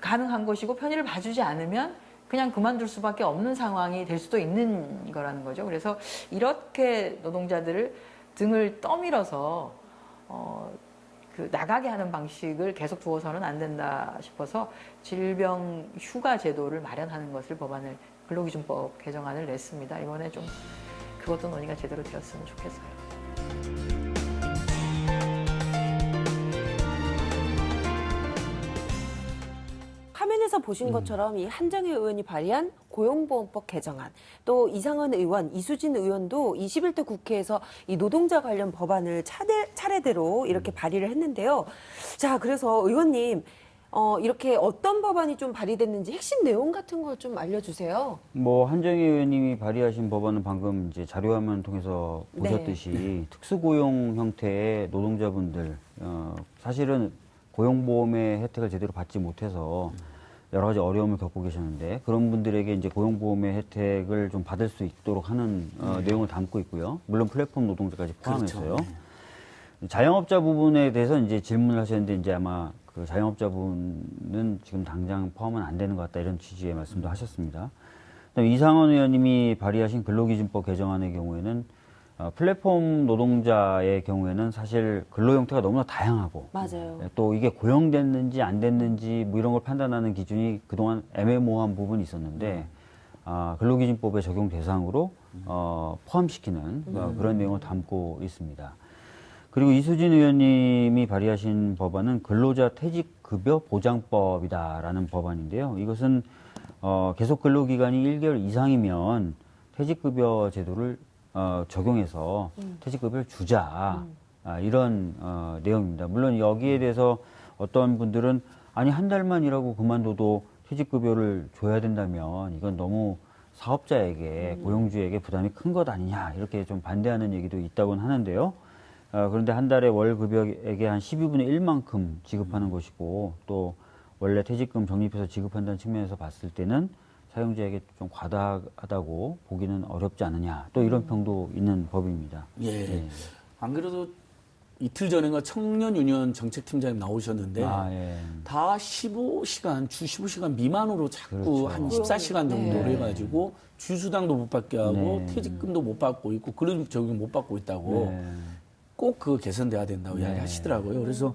가능한 것이고 편의를 봐주지 않으면 그냥 그만둘 수밖에 없는 상황이 될 수도 있는 거라는 거죠. 그래서 이렇게 노동자들을 등을 떠밀어서 나가게 하는 방식을 계속 두어서는 안 된다 싶어서 질병 휴가 제도를 마련하는 것을 법안을 근로기준법 개정안을 냈습니다. 이번에 좀 그것도 논의가 제대로 되었으면 좋겠어요. 화면에서 보신 것처럼 이 한정혜 의원이 발의한 고용보험법 개정안, 또 이상은 의원, 이수진 의원도 21대 국회에서 이 노동자 관련 법안을 차례대로 이렇게 발의를 했는데요. 자, 그래서 의원님, 이렇게 어떤 법안이 좀 발의됐는지 핵심 내용 같은 걸 좀 알려주세요. 뭐 한정희 의원님이 발의하신 법안은 방금 이제 자료화면 통해서 보셨듯이 특수고용 형태의 노동자분들 사실은 고용보험의 혜택을 제대로 받지 못해서 여러 가지 어려움을 겪고 계셨는데 그런 분들에게 이제 고용보험의 혜택을 좀 받을 수 있도록 하는 내용을 담고 있고요. 물론 플랫폼 노동자까지 포함해서요. 그렇죠. 자영업자 부분에 대해서 이제 질문을 하셨는데 이제 아마 그 자영업자 부분은 지금 당장 포함은 안 되는 것 같다 이런 취지의 말씀도 하셨습니다. 그다음에 이상원 의원님이 발의하신 근로기준법 개정안의 경우에는 플랫폼 노동자의 경우에는 사실 근로 형태가 너무나 다양하고 맞아요. 또 이게 고용됐는지 안 됐는지 뭐 이런 걸 판단하는 기준이 그동안 애매모호한 부분이 있었는데 근로기준법의 적용 대상으로 포함시키는 그런 내용을 담고 있습니다. 그리고 이수진 의원님이 발의하신 법안은 근로자 퇴직급여 보장법이다라는 법안인데요. 이것은 계속 근로기간이 1개월 이상이면 퇴직급여 제도를 적용해서 퇴직급여를 주자 이런 내용입니다. 물론 여기에 대해서 어떤 분들은 아니 한 달만 일하고 그만둬도 퇴직급여를 줘야 된다면 이건 너무 사업자에게 고용주에게 부담이 큰 것 아니냐 이렇게 좀 반대하는 얘기도 있다고는 하는데요. 그런데 한 달에 월급여액의 한 12분의 1만큼 지급하는 것이고 또 원래 퇴직금 적립해서 지급한다는 측면에서 봤을 때는 사용자에게 좀 과다하다고 보기는 어렵지 않느냐 또 이런 평도 있는 법입니다. 예. 안 그래도 이틀 전인가 청년유니언 정책팀장님 나오셨는데 다 15시간, 주 15시간 미만으로 자꾸 한 14시간 정도로 해가지고 주수당도 못 받게 하고 퇴직금도 못 받고 있고 그런 적용 못 받고 있다고 꼭 그거 개선돼야 된다고 이야기하시더라고요. 그래서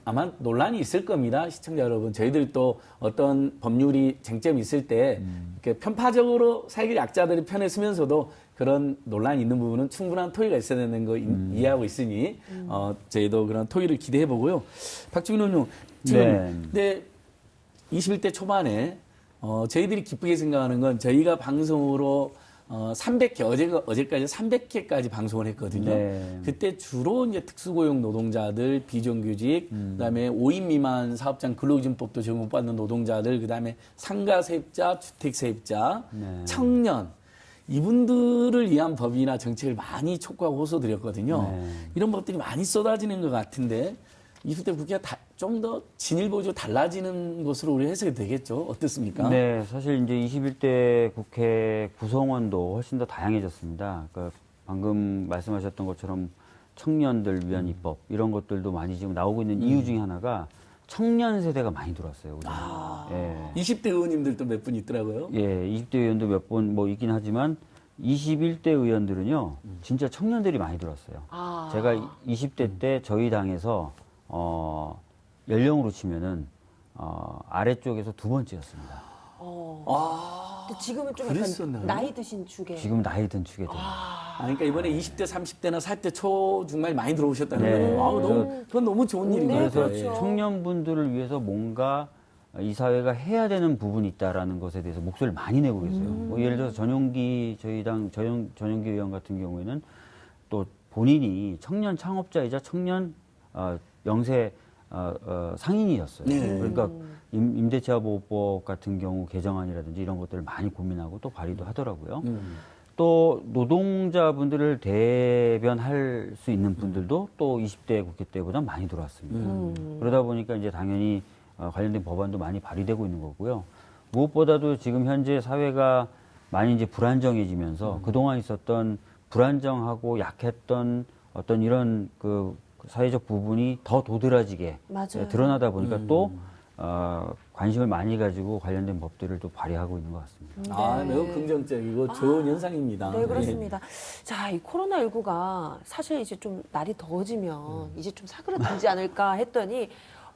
아마 논란이 있을 겁니다. 시청자 여러분. 저희들 또 어떤 법률이 쟁점이 있을 때 이렇게 편파적으로 사회적 약자들이 편에 서면서도 그런 논란이 있는 부분은 충분한 토의가 있어야 되는 거 이해하고 있으니 저희도 그런 토의를 기대해 보고요. 박주민 의원님, 지금 근데 21대 초반에 저희들이 기쁘게 생각하는 건 저희가 방송으로 300회, 어제까지 300회까지 방송을 했거든요. 그때 주로 이제 특수고용 노동자들, 비정규직, 그다음에 5인 미만 사업장 근로기준법도 적용 못 받는 노동자들, 그다음에 상가세입자, 주택세입자, 청년, 이분들을 위한 법이나 정책을 많이 촉구하고 호소드렸거든요. 이런 법들이 많이 쏟아지는 것 같은데 20대 국회가 좀 더 진일보적으로 달라지는 것으로 우리 해석이 되겠죠. 어떻습니까? 네, 사실 이제 21대 국회 구성원도 훨씬 더 다양해졌습니다. 그러니까 방금 말씀하셨던 것처럼 청년들 위한 입법 이런 것들도 많이 지금 나오고 있는 이유 중에 하나가 청년 세대가 많이 들어왔어요. 우리는. 20대 의원님들도 몇 분 있더라고요. 예, 20대 의원도 몇 분 뭐 있긴 하지만 21대 의원들은요, 진짜 청년들이 많이 들어왔어요. 제가 20대 때 저희 당에서 연령으로 치면은 아래쪽에서 두 번째였습니다. 근데 지금은 좀 약간 나이 드신 축에. 지금 나이 든 축에 돼요. 그러니까 이번에 20대, 30대나 40대 초 중반에 많이 들어오셨다는 거예요. 그건 너무 좋은 일인 것 그래서 같아요. 청년분들을 위해서 뭔가 이 사회가 해야 되는 부분이 있다라는 것에 대해서 목소리를 많이 내고 계세요. 뭐 예를 들어서 전용기 저희 당 전용기 의원 같은 경우에는 또 본인이 청년 창업자이자 청년 영세 상인이었어요. 그러니까 임대차 보호법 같은 경우 개정안이라든지 이런 것들을 많이 고민하고 또 발의도 하더라고요. 또 노동자분들을 대변할 수 있는 분들도 또 20대 국회 때보다 많이 들어왔습니다. 그러다 보니까 이제 당연히 관련된 법안도 많이 발의되고 있는 거고요. 무엇보다도 지금 현재 사회가 많이 이제 불안정해지면서 그동안 있었던 불안정하고 약했던 어떤 이런 그 사회적 부분이 더 도드라지게 맞아요. 드러나다 보니까 또 관심을 많이 가지고 관련된 법들을 또 발의하고 있는 것 같습니다. 아, 매우 긍정적이고 좋은 현상입니다. 네, 그렇습니다. 자, 이 코로나19가 사실 이제 좀 날이 더워지면 이제 좀 사그라들지 않을까 했더니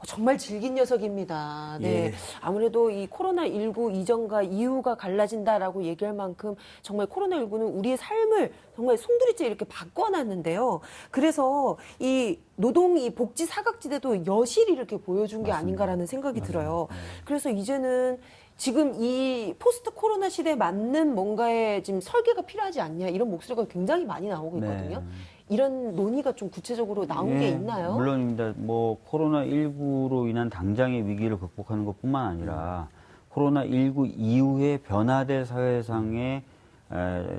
정말 질긴 녀석입니다. 네. 예. 아무래도 이 코로나19 이전과 이후가 갈라진다라고 얘기할 만큼 정말 코로나19는 우리의 삶을 정말 송두리째 이렇게 바꿔놨는데요. 그래서 이 노동, 이 복지 사각지대도 여실히 이렇게 보여준 게 아닌가라는 생각이 들어요. 그래서 이제는 지금 이 포스트 코로나 시대에 맞는 뭔가의 지금 설계가 필요하지 않냐 이런 목소리가 굉장히 많이 나오고 있거든요. 이런 논의가 좀 구체적으로 나온 게 있나요? 물론입니다. 뭐 코로나19로 인한 당장의 위기를 극복하는 것뿐만 아니라 코로나19 이후에 변화될 사회상에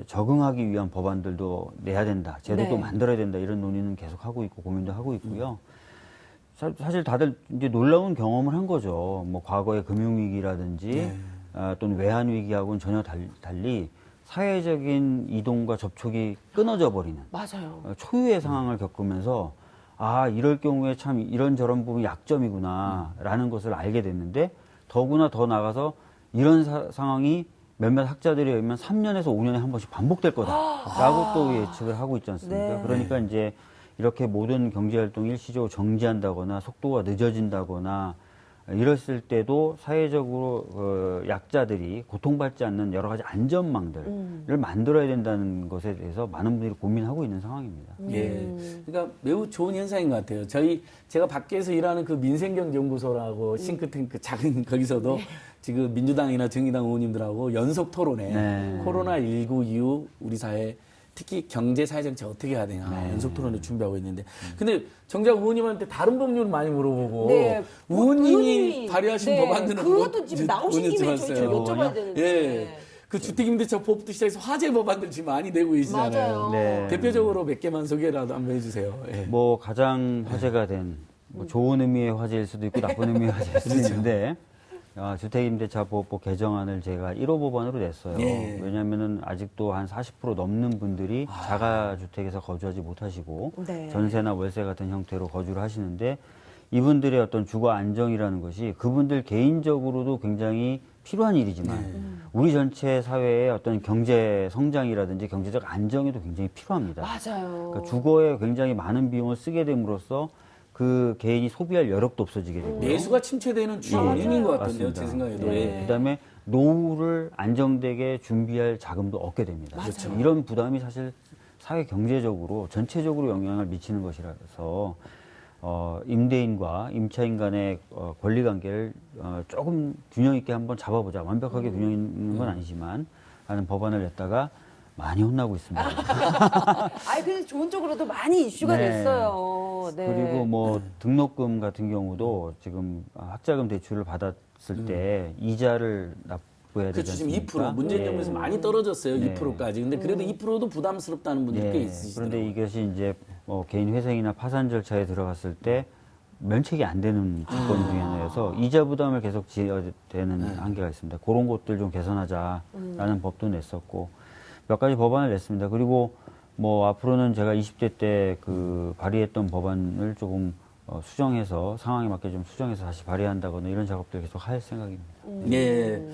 적응하기 위한 법안들도 내야 된다. 제도도 만들어야 된다. 이런 논의는 계속 하고 있고 고민도 하고 있고요. 사실 다들 이제 놀라운 경험을 한 거죠. 뭐 과거의 금융위기라든지 또는 외환위기하고는 전혀 달리 사회적인 이동과 접촉이 끊어져 버리는 맞아요. 초유의 상황을 겪으면서 아 이럴 경우에 참 이런저런 부분이 약점이구나라는 것을 알게 됐는데 더구나 더 나가서 이런 상황이 몇몇 학자들에 의하면 3년에서 5년에 한 번씩 반복될 거다라고 또 예측을 하고 있지 않습니까? 네. 그러니까 이제 이렇게 모든 경제활동이 일시적으로 정지한다거나 속도가 늦어진다거나 이랬을 때도 사회적으로 약자들이 고통받지 않는 여러 가지 안전망들을 만들어야 된다는 것에 대해서 많은 분들이 고민하고 있는 상황입니다. 예. 그러니까 매우 좋은 현상인 것 같아요. 제가 밖에서 일하는 그 민생경제연구소라고 싱크탱크 작은 거기서도 지금 민주당이나 정의당 의원님들하고 연속 토론에 코로나19 이후 우리 사회 특히 경제 사회 정책 어떻게 해야 되냐 연속 토론을 준비하고 있는데 근데 정작 의원님한테 다른 법률 많이 물어보고 의원님이 발의하신 법안들은 그것도 지금 나오신 김에 저희 좀 여쭤봐야 되는데. 예. 그 주택임대차법부터 시작해서 화제 법안들 지금 많이 내고 계시잖아요. 맞아요. 대표적으로 몇 개만 소개라도 한번 해주세요. 예. 뭐 가장 화제가 된 뭐 좋은 의미의 화제일 수도 있고 나쁜 의미의 화제일 수도 있는데 주택임대차보호법 개정안을 제가 1호 법안으로 냈어요. 예. 왜냐하면은 아직도 한 40% 넘는 분들이 자가주택에서 거주하지 못하시고 전세나 월세 같은 형태로 거주를 하시는데 이분들의 어떤 주거 안정이라는 것이 그분들 개인적으로도 굉장히 필요한 일이지만 우리 전체 사회의 어떤 경제 성장이라든지 경제적 안정에도 굉장히 필요합니다. 맞아요. 그러니까 주거에 굉장히 많은 비용을 쓰게 됨으로써 그 개인이 소비할 여력도 없어지게 되고요. 내수가 침체되는 주요 원인인 것 같은데요, 제 생각에도. 그다음에 노후를 안정되게 준비할 자금도 얻게 됩니다. 그렇죠. 이런 부담이 사실 사회 경제적으로 전체적으로 영향을 미치는 것이라서 임대인과 임차인 간의 권리 관계를 조금 균형 있게 한번 잡아보자. 완벽하게 균형 있는 건 아니지만 하는 법안을 냈다가 많이 혼나고 있습니다. 아이, 근데 좋은 쪽으로도 많이 이슈가 됐어요. 네. 그리고 뭐 등록금 같은 경우도 지금 학자금 대출을 받았을 때 이자를 납부해야 되지 그렇죠. 지금 않습니까? 2% 문재인 정부에서 많이 떨어졌어요. 네. 2%까지. 근데 그래도 2%도 부담스럽다는 분들이 꽤 있으시더라고요. 그런데 이것이 이제 뭐 개인 회생이나 파산 절차에 들어갔을 때 면책이 안 되는 조건 중에 하나여서 이자 부담을 계속 지어야 되는 한계가 있습니다. 그런 것들 좀 개선하자라는 법도 냈었고 몇 가지 법안을 냈습니다. 그리고 뭐 앞으로는 제가 20대 때 그 발의했던 법안을 조금 수정해서 상황에 맞게 좀 수정해서 다시 발의한다거나 이런 작업들 계속 할 생각입니다. 예,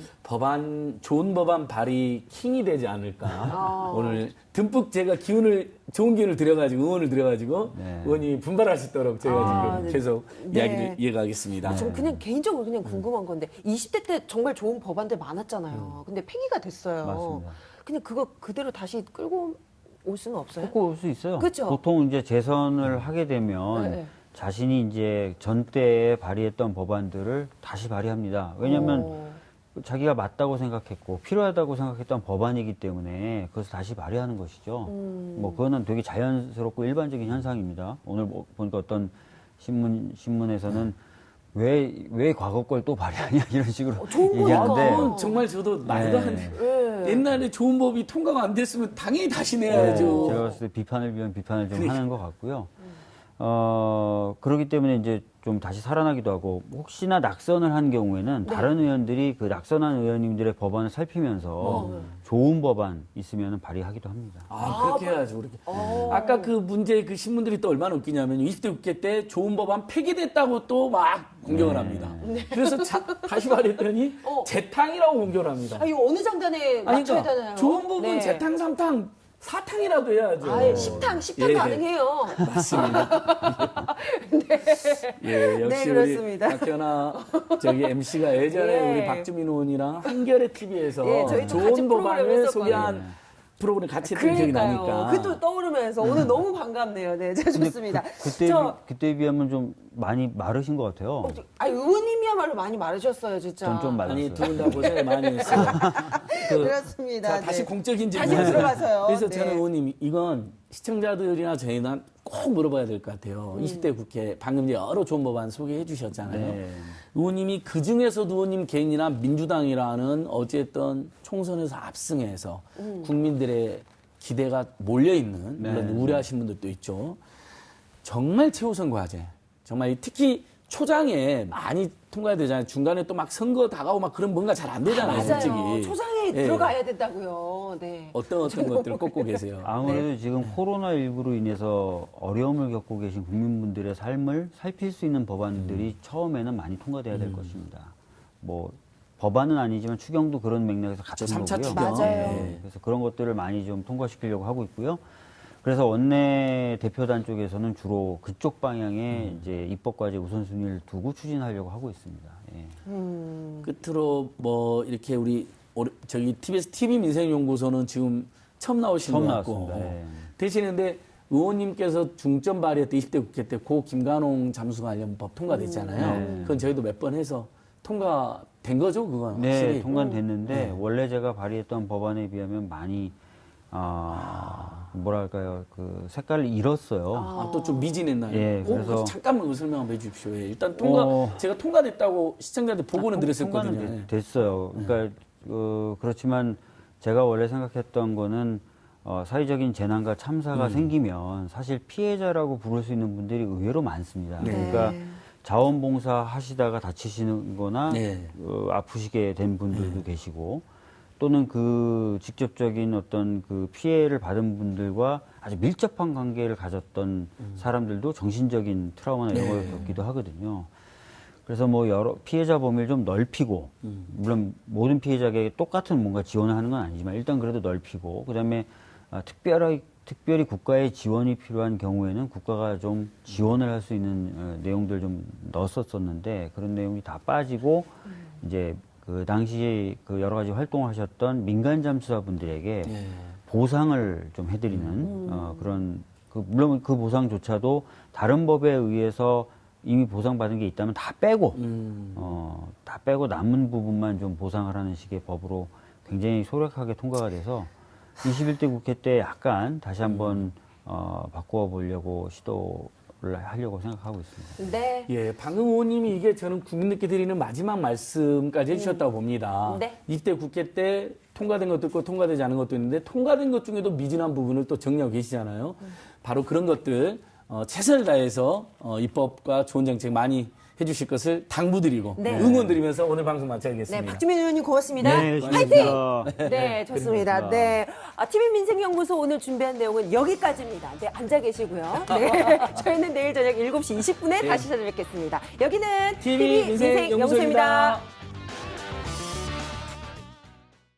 좋은 법안 발의 킹이 되지 않을까. 오늘 듬뿍 제가 좋은 기운을 들여가지고, 의원을 들여가지고, 의원이 분발할 수 있도록 제가 지금 계속 이야기를 이어가겠습니다. 좀 그냥 개인적으로 그냥 궁금한 건데 20대 때 정말 좋은 법안들 많았잖아요. 근데 폐기가 됐어요. 맞습니다. 근데 그거 그대로 다시 끌고 올 수는 없어요? 꼭 올 수 있어요. 그렇죠. 보통 이제 재선을 하게 되면 자신이 이제 전때에 발의했던 법안들을 다시 발의합니다. 왜냐하면 자기가 맞다고 생각했고 필요하다고 생각했던 법안이기 때문에 그것을 다시 발의하는 것이죠. 뭐 그거는 되게 자연스럽고 일반적인 현상입니다. 오늘 보니까 어떤 신문에서는 왜 과거 걸 또 발의하냐 이런 식으로 좋은 얘기하는데 거니까. 정말 저도 말도 안 돼. 네. 옛날에 좋은 법이 통과가 안 됐으면 당연히 다시 내야죠. 제가 봤을 때 비판을 위한 비판을 좀 하는 것 같고요. 그렇기 때문에 이제 좀 다시 살아나기도 하고 혹시나 낙선을 한 경우에는 다른 의원들이 그 낙선한 의원님들의 법안을 살피면서 좋은 법안 있으면 발의하기도 합니다. 그렇게 해야죠. 그렇게. 아까 그 문제 그 신문들이 또 얼마나 웃기냐면 20대 국회 때 좋은 법안 폐기됐다고 또 막 공격을 합니다. 그래서 다시 말했더니 재탕이라고 공격을 합니다. 아, 이거 어느 장단에 맞춰야 그러니까 되나요? 좋은 법은 네. 재탕, 삼탕, 사탕이라도 해야죠. 아예 10탕 예. 가능해요. 맞습니다. 예, 역시 네, 우리 그렇습니다. 박현아 저기 MC가 예전에 예. 우리 박주민 의원이랑 한겨레 TV에서 예, 저희 또 같이 좋은 프로그램 법안을 했었거든요. 소개한 프로그램 같이 했던 기억이 나니까. 그러니까요. 그것도 떠오르면서 오늘 너무 반갑네요. 네, 좋습니다. 그때에 비하면 좀 많이 마르신 것 같아요. 의원님이야말로 많이 마르셨어요, 진짜. 전 좀 말랐어요. 아니 두 분 다 고생을 많이 했어요. 그렇습니다. 자, 다시 네. 공적인 질문. 다시 들어가서요. 그래서 네. 저는 의원님 이건 시청자들이나 저희는 꼭 물어봐야 될 것 같아요. 20대 국회 방금 여러 좋은 법안 소개해 주셨잖아요. 네. 의원님이 그 중에서도 의원님 개인이나 민주당이라는 어쨌든 총선에서 압승해서 국민들의 기대가 몰려 있는 물론 우려하신 분들도 있죠. 정말 최우선 과제. 정말 특히 초장에 많이 통과해야 되잖아요. 중간에 또 막 선거 다가오고 막 그런 뭔가 잘 안 되잖아요, 맞아요. 솔직히. 초장에 예. 들어가야 된다고요. 네. 어떤 것들을 꼽고 계세요? 아무래도 지금 코로나19로 인해서 어려움을 겪고 계신 국민분들의 삶을 살필 수 있는 법안들이 처음에는 많이 통과돼야 될 것입니다. 뭐 법안은 아니지만 추경도 그런 맥락에서 같은 3차 거고요. 추경. 맞아요. 네, 그래서 그런 것들을 많이 좀 통과시키려고 하고 있고요. 그래서 원내 대표단 쪽에서는 주로 그쪽 방향에 이제 입법과제 우선순위를 두고 추진하려고 하고 있습니다. 예. 끝으로 뭐 이렇게 우리 저기 TBS TV 민생연구소는 지금 처음 나오신 처음 것 같고 나왔습니다. 예. 대신에 의원님께서 중점 발의했던 20대 국회 때 고 김관홍 잠수 관련 법 통과됐잖아요. 그건 저희도 몇 번 해서 통과된 거죠, 그건 네, 확실히. 통과됐는데 원래 제가 발의했던 법안에 비하면 많이 뭐랄까요, 그 색깔을 잃었어요. 또 좀 미진했나요? 예, 그래서 잠깐만 그 설명 한번 해주십시오. 예, 일단 제가 통과됐다고 시청자한테 보고는 드렸었거든요. 통과는 됐어요. 그러니까 그렇지만 제가 원래 생각했던 거는 사회적인 재난과 참사가 생기면 사실 피해자라고 부를 수 있는 분들이 의외로 많습니다. 그러니까 자원봉사 하시다가 다치시는 거나 아프시게 된 분들도 계시고 또는 그 직접적인 어떤 그 피해를 받은 분들과 아주 밀접한 관계를 가졌던 사람들도 정신적인 트라우마나 이런 걸 겪기도 하거든요. 그래서 뭐 여러 피해자 범위를 좀 넓히고 물론 모든 피해자에게 똑같은 뭔가 지원을 하는 건 아니지만 일단 그래도 넓히고 그다음에 특별히 국가의 지원이 필요한 경우에는 국가가 좀 지원을 할 수 있는 내용들 좀 넣었었는데 그런 내용이 다 빠지고 이제 그 당시 그 여러 가지 활동을 하셨던 민간 잠수사분들에게 보상을 좀 해드리는 그런 물론 그 보상조차도 다른 법에 의해서 이미 보상받은 게 있다면 다 빼고 남은 부분만 좀 보상을 하는 식의 법으로 굉장히 소략하게 통과가 돼서 21대 국회 때 약간 다시 한번 바꾸어 보려고 시도를 하려고 생각하고 있습니다. 네. 예, 방금 의원님이 이게 저는 국민들께 드리는 마지막 말씀까지 해주셨다고 봅니다. 네. 20대 국회 때 통과된 것도 있고 통과되지 않은 것도 있는데 통과된 것 중에도 미진한 부분을 또 정리하고 계시잖아요. 바로 그런 것들 최선을 다해서 입법과 좋은 정책 많이 해주실 것을 당부드리고 네. 응원드리면서 오늘 방송 마쳐야겠습니다. 네, 박주민 의원님 고맙습니다. 네, 화이팅! 고맙습니다. 네, 좋습니다. 네. TV 민생연구소 오늘 준비한 내용은 여기까지입니다. 네, 앉아 계시고요. 네. 저희는 내일 저녁 7시 20분에 다시 찾아뵙겠습니다. 여기는 TV 민생연구소입니다.